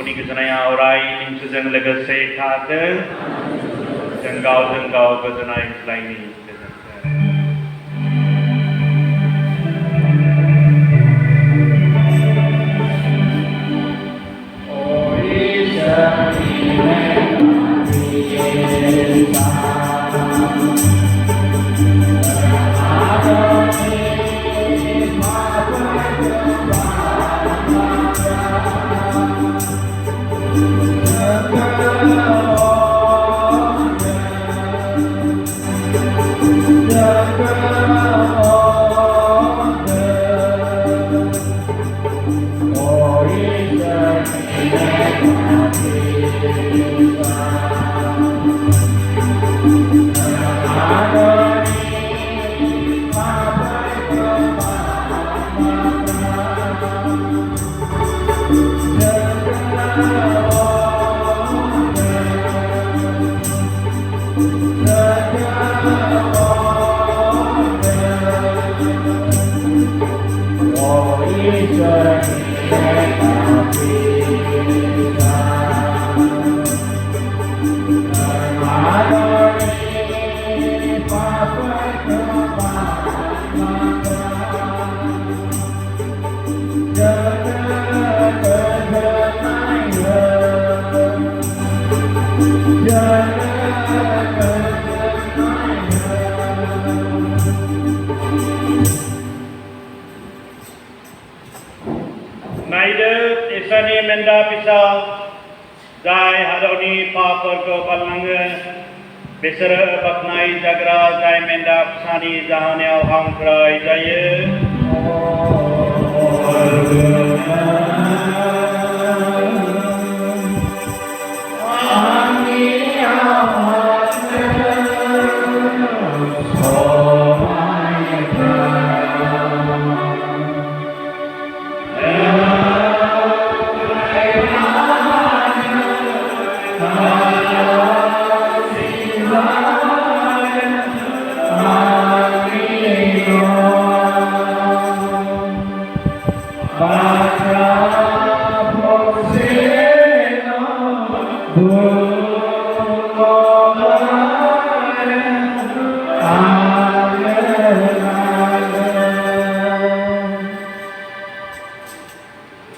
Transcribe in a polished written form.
इसोरनि गोजोननाया अराय नोंसोरजों लोगोसे थाथों जों गावजों गाव गोजोननाय होलायनि नायदो इसोरनि मेन्दा फिसा जाय हादरनि पापफोरखौ बारलाङो बिसोरो बाख्नाय जाग्रा जाय मेन्दा फिसानि जाहोनायाव हांख्राय जायो Batra Poseno